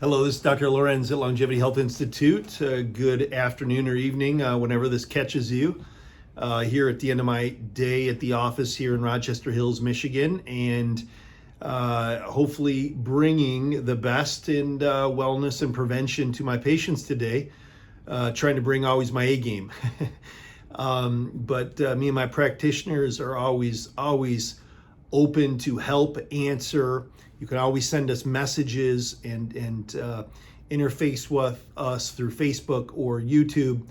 Hello, this is Dr. Lewerenz at Longevity Health Institute. Good afternoon or evening, whenever this catches you. Here at the end of my day at the office here in Rochester Hills, Michigan, and hopefully bringing the best in wellness and prevention to my patients today. Trying to bring always my A game. But me and my practitioners are always open to help, answer. You can always send us messages and interface with us through Facebook or YouTube.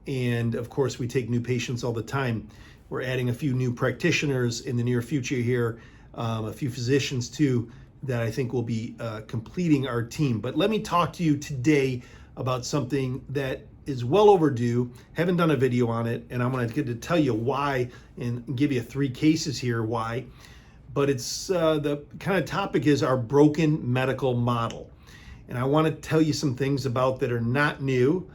And of course, we take new patients all the time. We're adding a few new practitioners in the near future here, a few physicians too, that I think will be completing our team. But let me talk to you today about something that is well overdue. Haven't done a video on it, and I'm going to get to tell you why and give you 3 cases here why. But it's the kind of topic is our broken medical model. And I want to tell you some things about that are not new,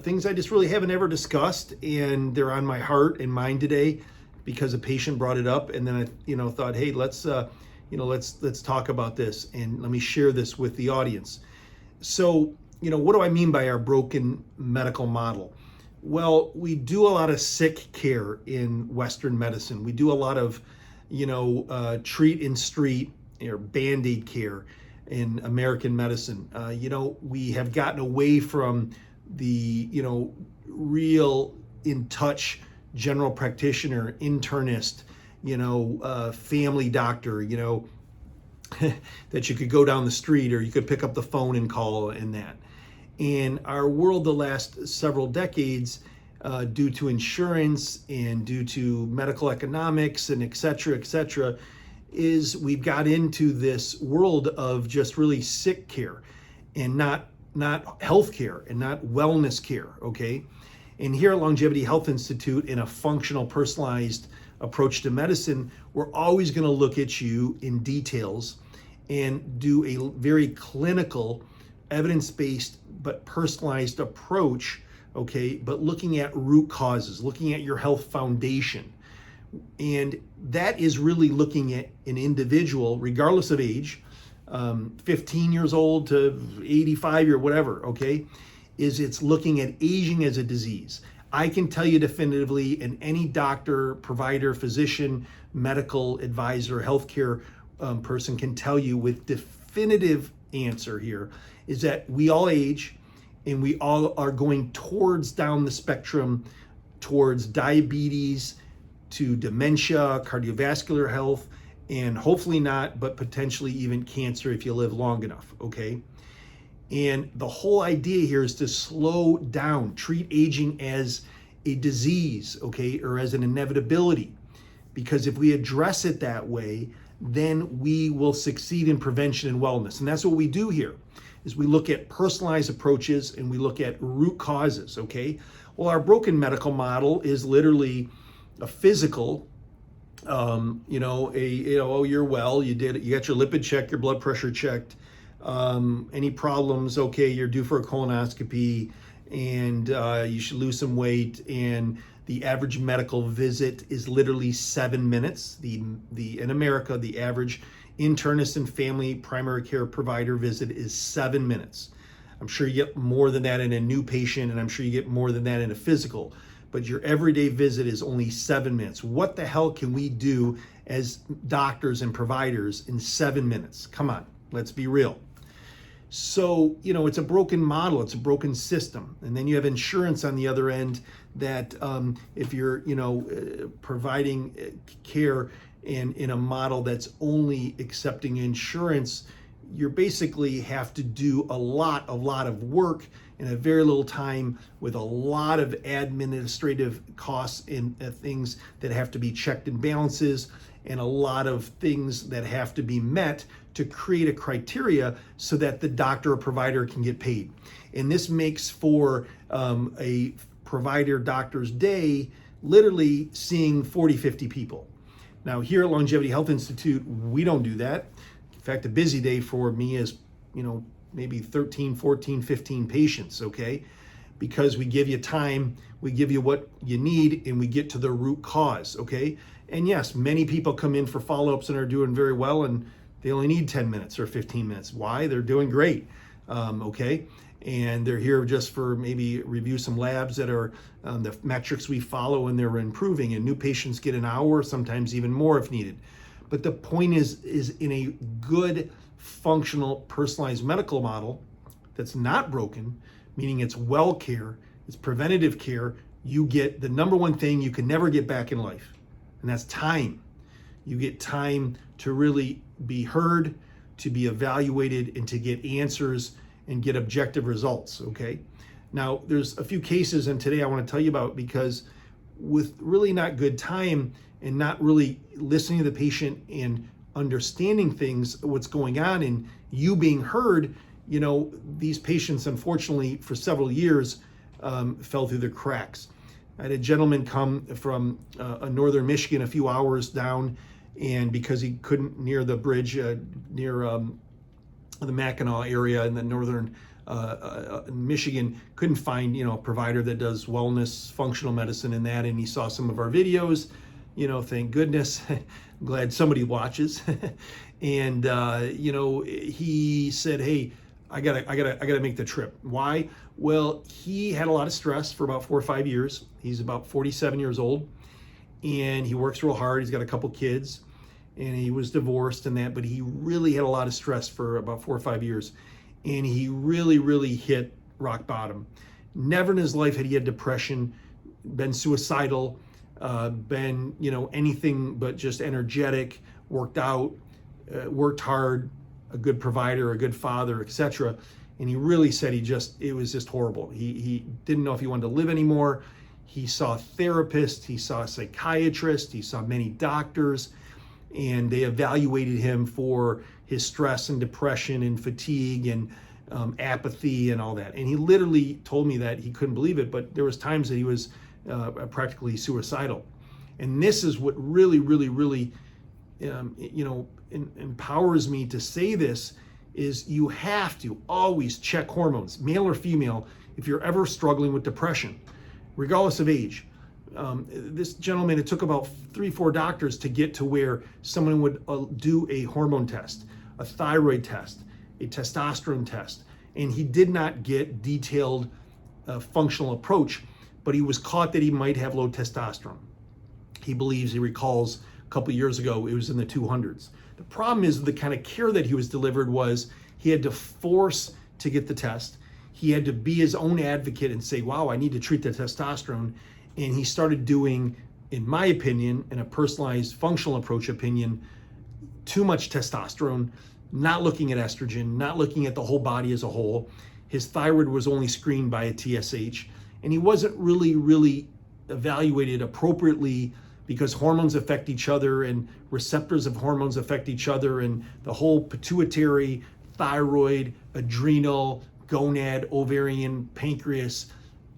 things I just really haven't ever discussed, and they're on my heart and mind today because a patient brought it up, and then I thought, hey, let's talk about this, and let me share this with the audience. So, what do I mean by our broken medical model? Well, we do a lot of sick care in Western medicine. We do a lot of treat and street or Band-Aid care in American medicine. We have gotten away from the, real in touch general practitioner, internist, family doctor, that you could go down the street or you could pick up the phone and call and that. In our world the last several decades, due to insurance and due to medical economics and et cetera, is we've got into this world of just really sick care and not health care and not wellness care, okay? And here at Longevity Health Institute, in a functional, personalized approach to medicine, we're always gonna look at you in details and do a very clinical, evidence-based, but personalized approach, okay, but looking at root causes, looking at your health foundation. And that is really looking at an individual, regardless of age, 15 years old to 85 or whatever, okay, it's looking at aging as a disease. I can tell you definitively, and any doctor, provider, physician, medical advisor, healthcare person can tell you with definitive answer here, is that we all age, and we all are going down the spectrum towards diabetes, to dementia, cardiovascular health, and hopefully not, but potentially even cancer if you live long enough, okay? And the whole idea here is to slow down, treat aging as a disease, okay, or as an inevitability. Because if we address it that way, then we will succeed in prevention and wellness. And that's what we do here. Is we look at personalized approaches and we look at root causes, okay? Well, our broken medical model is literally a physical, oh, you're well, you got your lipid checked, your blood pressure checked, any problems, okay, you're due for a colonoscopy, and you should lose some weight, and the average medical visit is literally 7 minutes. In America, the average internist and family primary care provider visit is 7 minutes. I'm sure you get more than that in a new patient, and I'm sure you get more than that in a physical, but your everyday visit is only 7 minutes. What the hell can we do as doctors and providers in 7 minutes? Come on, let's be real. So, it's a broken model, it's a broken system. And then you have insurance on the other end that if you're, providing care in a model that's only accepting insurance, you basically have to do a lot of work in a very little time with a lot of administrative costs and things that have to be checked and balances, and a lot of things that have to be met to create a criteria so that the doctor or provider can get paid. And this makes for a provider doctor's day literally seeing 40, 50 people. Now here at Longevity Health Institute, we don't do that. In fact, a busy day for me is, maybe 13, 14, 15 patients, okay? Because we give you time, we give you what you need, and we get to the root cause, okay? And yes, many people come in for follow-ups and are doing very well, and They only need 10 minutes or 15 minutes. Why? They're doing great. Okay. And they're here just for maybe review some labs that are the metrics we follow, and they're improving. And new patients get an hour, sometimes even more if needed. But the point is in a good, functional, personalized medical model that's not broken, meaning it's well care, it's preventative care, you get the number one thing you can never get back in life, and that's time. You get time to really be heard, to be evaluated, and to get answers and get objective results, okay? Now, there's a few cases, and today I want to tell you about, because with really not good time and not really listening to the patient and understanding things, what's going on, and you being heard, you know, these patients, unfortunately, for several years, fell through the cracks. I had a gentleman come from northern Michigan, a few hours down, and because he couldn't near the bridge near the Mackinac area in the northern Michigan, couldn't find, you know, a provider that does wellness, functional medicine and that, and he saw some of our videos, you know, thank goodness. I'm glad somebody watches. And you know, he said, hey, I gotta make the trip. Why? Well, he had a lot of stress for about 4 or 5 years. He's about 47 years old, and he works real hard. He's got a couple kids, and he was divorced and that, but he really had a lot of stress for about 4 or 5 years, and he really hit rock bottom. Never in his life had he had depression, been suicidal, been, you know, anything but just energetic, worked out, worked hard, a good provider, a good father, etc. And he really said it was just horrible. He didn't know if he wanted to live anymore. He saw a therapist, he saw a psychiatrist, he saw many doctors, and they evaluated him for his stress and depression and fatigue and apathy and all that. And he literally told me that he couldn't believe it, but there was times that he was practically suicidal. And this is what really you know, empowers me to say this, is you have to always check hormones, male or female, if you're ever struggling with depression, regardless of age. This gentleman, it took about 3-4 doctors to get to where someone would do a hormone test, a thyroid test, a testosterone test, and he did not get detailed functional approach, but he was caught that he might have low testosterone. He believes, he recalls, a couple of years ago, it was in the 200s. The problem is the kind of care that he was delivered was he had to force to get the test. He had to be his own advocate and say, wow, I need to treat the testosterone. And he started doing, in my opinion, in a personalized functional approach opinion, too much testosterone, not looking at estrogen, not looking at the whole body as a whole. His thyroid was only screened by a TSH, and he wasn't really evaluated appropriately, because hormones affect each other and receptors of hormones affect each other, and the whole pituitary, thyroid, adrenal, gonad, ovarian, pancreas,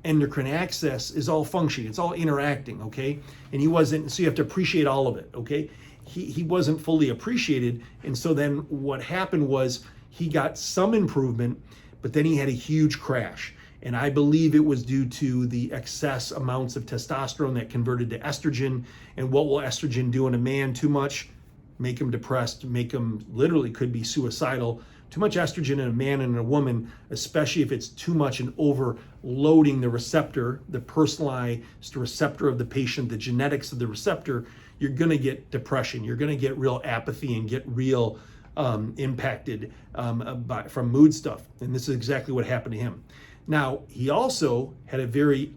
endocrine axis is all functioning. It's all interacting, okay? And he wasn't, so you have to appreciate all of it, okay? He wasn't fully appreciated, and so then what happened was he got some improvement, but then he had a huge crash. And I believe it was due to the excess amounts of testosterone that converted to estrogen. And what will estrogen do in a man? Too much, make him depressed, make him literally could be suicidal. Too much estrogen in a man and in a woman, especially if it's too much and overloading the receptor, the personalized receptor of the patient, the genetics of the receptor, you're gonna get depression. You're gonna get real apathy and get real impacted from mood stuff. And this is exactly what happened to him. Now, he also had a very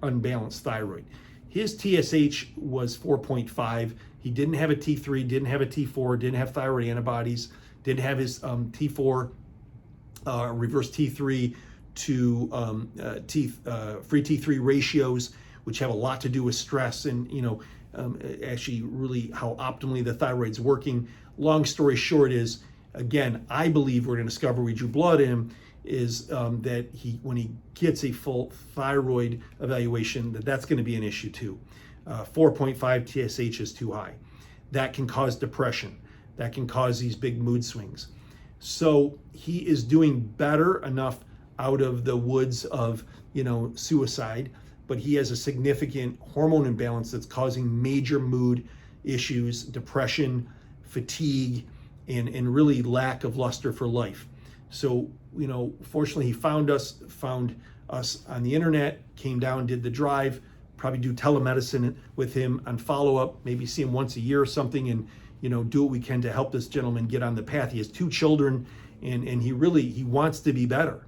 unbalanced thyroid. His TSH was 4.5. He didn't have a T3, didn't have a T4, didn't have thyroid antibodies, didn't have his T4, reverse T3 to free T3 ratios, which have a lot to do with stress and, you know, actually really how optimally the thyroid's working. Long story short is, again, I believe we're going to discover, we drew blood in him, is that when he gets a full thyroid evaluation, that's going to be an issue too. 4.5 TSH is too high. That can cause depression. That can cause these big mood swings. So he is doing better enough out of the woods of, you know, suicide, but he has a significant hormone imbalance that's causing major mood issues, depression, fatigue, and really lack of luster for life. So, fortunately he found us on the internet, came down, did the drive, probably do telemedicine with him on follow-up, maybe see him once a year or something, and do what we can to help this gentleman get on the path. He has 2 children, and he wants to be better.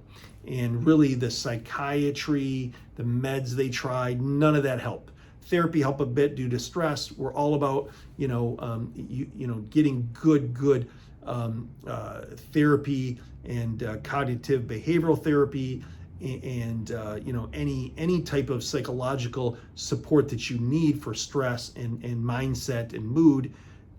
And really the psychiatry, the meds they tried, none of that helped. Therapy helped a bit due to stress. We're all about getting good therapy and cognitive behavioral therapy, and any type of psychological support that you need for stress and mindset and mood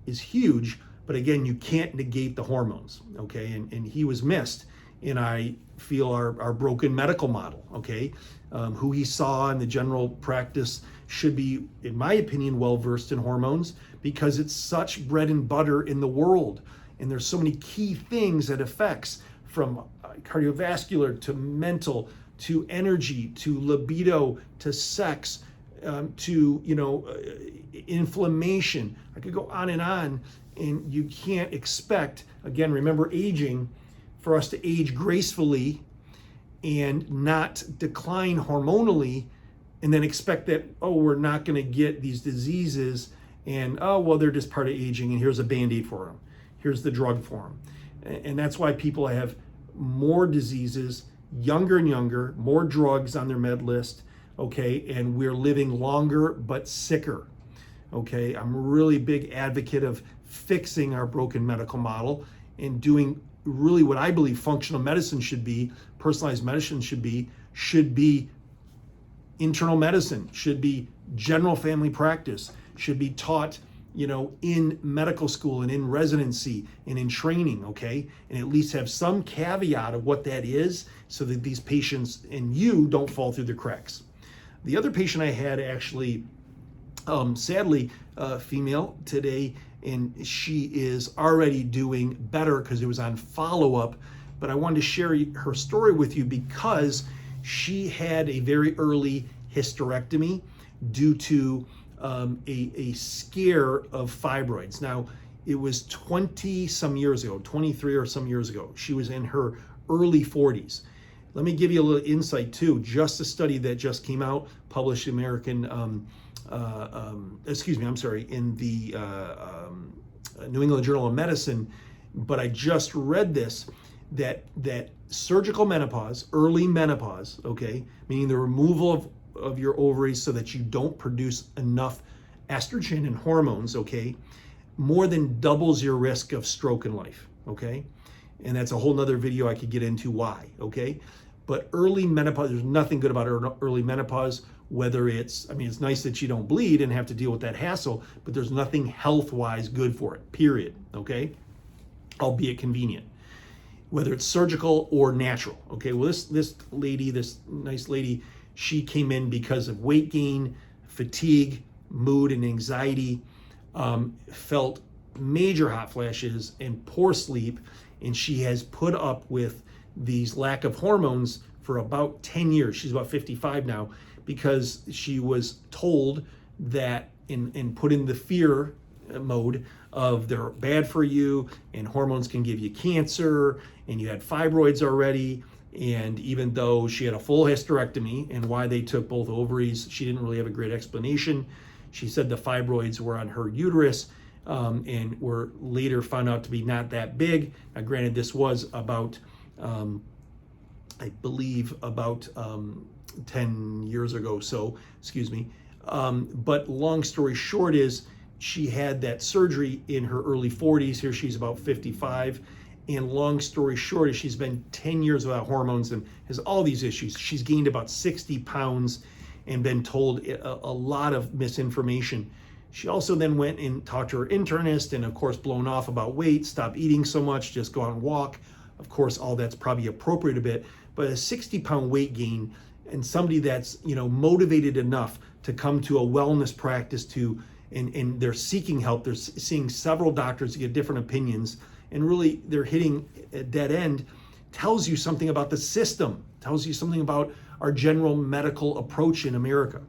is huge. But again, you can't negate the hormones, okay? And he was missed, and I feel our broken medical model, okay? Who he saw in the general practice should be, in my opinion, well-versed in hormones, because it's such bread and butter in the world. And there's so many key things that affects, from cardiovascular to mental to energy to libido to sex to inflammation. I could go on, and you can't expect, again, remember aging, for us to age gracefully and not decline hormonally, and then expect that, we're not going to get these diseases, and they're just part of aging, and here's a Band-Aid for them, here's the drug for them. And that's why people have more diseases, younger and younger, more drugs on their med list, okay, and we're living longer but sicker, okay? I'm a really big advocate of fixing our broken medical model and doing really what I believe functional medicine should be, personalized medicine should be internal medicine, should be general family practice, should be taught in medical school and in residency and in training, okay? And at least have some caveat of what that is, so that these patients and you don't fall through the cracks. The other patient I had, actually, sadly, female today, and she is already doing better because it was on follow-up, but I wanted to share her story with you because she had a very early hysterectomy due to a scare of fibroids. Now, it was 20 some years ago, 23 or some years ago. She was in her early 40s. Let me give you a little insight too. Just a study that just came out, published in the New England Journal of Medicine, but I just read this, that surgical menopause, early menopause, okay, meaning the removal of your ovaries so that you don't produce enough estrogen and hormones, okay, more than doubles your risk of stroke in life, okay? And that's a whole nother video I could get into why, okay? But early menopause, there's nothing good about early menopause, whether it's nice that you don't bleed and have to deal with that hassle, but there's nothing health-wise good for it, period, okay? Albeit convenient, whether it's surgical or natural, okay? Well, this lady, this nice lady, she came in because of weight gain, fatigue, mood, and anxiety, felt major hot flashes and poor sleep, and she has put up with these lack of hormones for about 10 years. She's about 55 now, because she was told that and put in the fear mode of they're bad for you and hormones can give you cancer, and you had fibroids already. And even though she had a full hysterectomy, and why they took both ovaries, she didn't really have a great explanation. She said the fibroids were on her uterus, and were later found out to be not that big. Now, granted, this was about, I believe, about 10 years ago, so, excuse me. But long story short is, she had that surgery in her early 40s. Here she's about 55. And long story short is, she's been 10 years without hormones and has all these issues. She's gained about 60 pounds and been told a lot of misinformation. She also then went and talked to her internist, and of course blown off about weight, stop eating so much, just go out and walk. Of course, all that's probably appropriate a bit, but a 60-pound weight gain, and somebody that's motivated enough to come to a wellness practice and they're seeking help. They're seeing several doctors to get different opinions, and really they're hitting a dead end, tells you something about the system, tells you something about our general medical approach in America.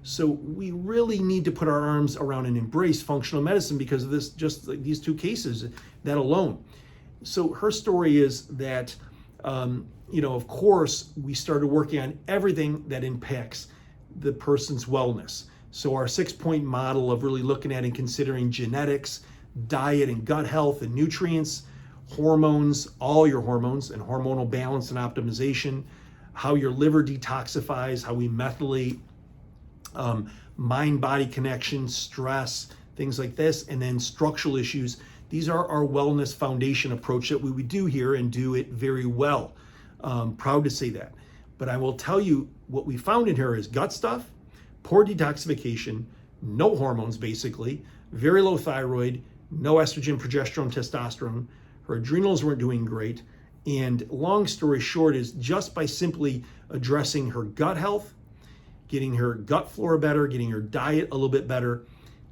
So we really need to put our arms around and embrace functional medicine because of this, just like these two cases, that alone. So her story is that, of course, we started working on everything that impacts the person's wellness. So our 6-point model of really looking at and considering genetics, diet and gut health and nutrients, hormones, all your hormones and hormonal balance and optimization, how your liver detoxifies, how we methylate, mind-body connection, stress, things like this, and then structural issues. These are our wellness foundation approach that we would do here and do it very well. Proud to say that. But I will tell you what we found in her is gut stuff, poor detoxification, no hormones basically, very low thyroid, no estrogen, progesterone, testosterone. Her adrenals weren't doing great. And long story short is just by simply addressing her gut health, getting her gut flora better, getting her diet a little bit better,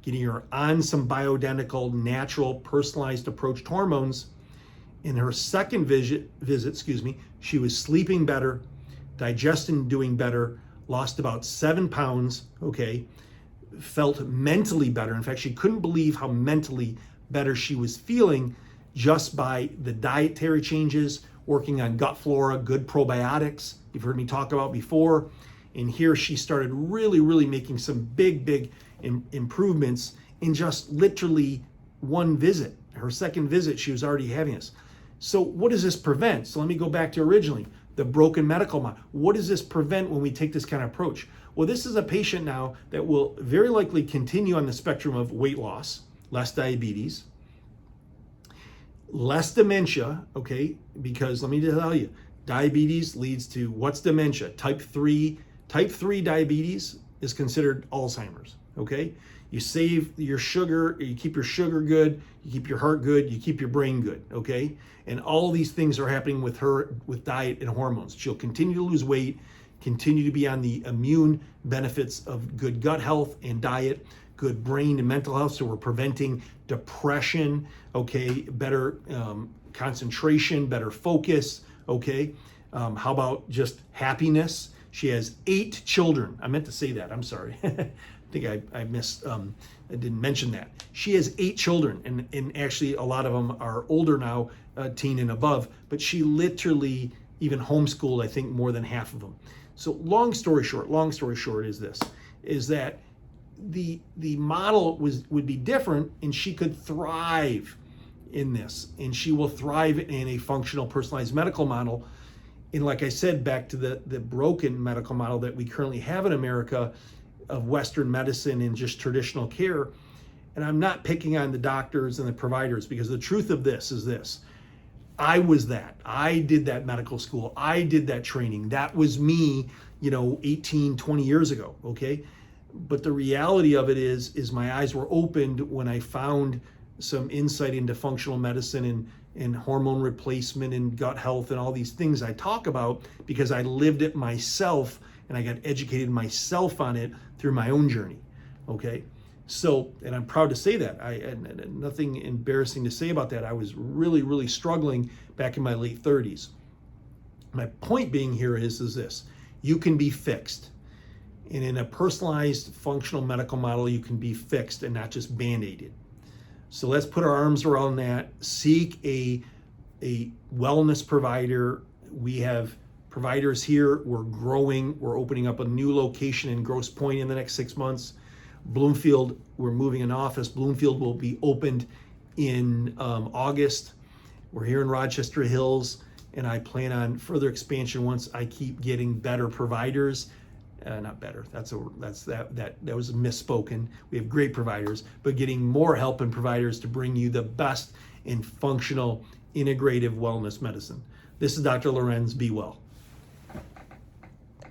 getting her on some bioidentical, natural, personalized approach to hormones. In her second visit, she was sleeping better, digestion doing better, lost about 7 pounds, felt mentally better. In fact, she couldn't believe how mentally better she was feeling just by the dietary changes, working on gut flora, good probiotics, you've heard me talk about before. And here she started really making some big improvements in just literally one visit. Her second visit, she was already having this. So what does this prevent? So let me go back to originally, the broken medical model. What does this prevent when we take this kind of approach? Well, this is a patient now that will very likely continue on the spectrum of weight loss, less diabetes, less dementia, because let me tell you, diabetes leads to what's dementia? Type 3 diabetes is considered Alzheimer's, You save your sugar, you keep your sugar good, you keep your heart good, you keep your brain good, And all these things are happening with her with diet and hormones. She'll continue to lose weight, continue to be on the immune benefits of good gut health and diet, good brain and mental health. So we're preventing depression, better concentration, better focus, How about just happiness? She has 8 children. I meant to say that, I'm sorry. I think I missed, I didn't mention that. She has 8 children, and actually a lot of them are older now, teen and above, but she literally even homeschooled, I think, more than half of them. So long story short is this, is that the model would be different, and she could thrive in this, and she will thrive in a functional personalized medical model. And like I said, back to the broken medical model that we currently have in America of Western medicine and just traditional care. And I'm not picking on the doctors and the providers, because the truth of this is this. I was that. I did that medical school. I did that training. That was me, 18, 20 years ago, But the reality of it is my eyes were opened when I found some insight into functional medicine and hormone replacement and gut health and all these things I talk about, because I lived it myself and I got educated myself on it through my own journey, So, and I'm proud to say that. I had nothing embarrassing to say about that. I was really struggling back in my late 30s. My point being here is this: you can be fixed. And in a personalized functional medical model, you can be fixed and not just band-aided. So let's put our arms around that. Seek a wellness provider. We have providers here. We're growing. We're opening up a new location in Grosse Pointe in the next 6 months. Bloomfield, we're moving an office. Bloomfield will be opened in August. We're here in Rochester Hills, and I plan on further expansion once I keep getting better providers. Not better. That was misspoken. We have great providers, but getting more help and providers to bring you the best in functional, integrative wellness medicine. This is Dr. Lewerenz. Be well.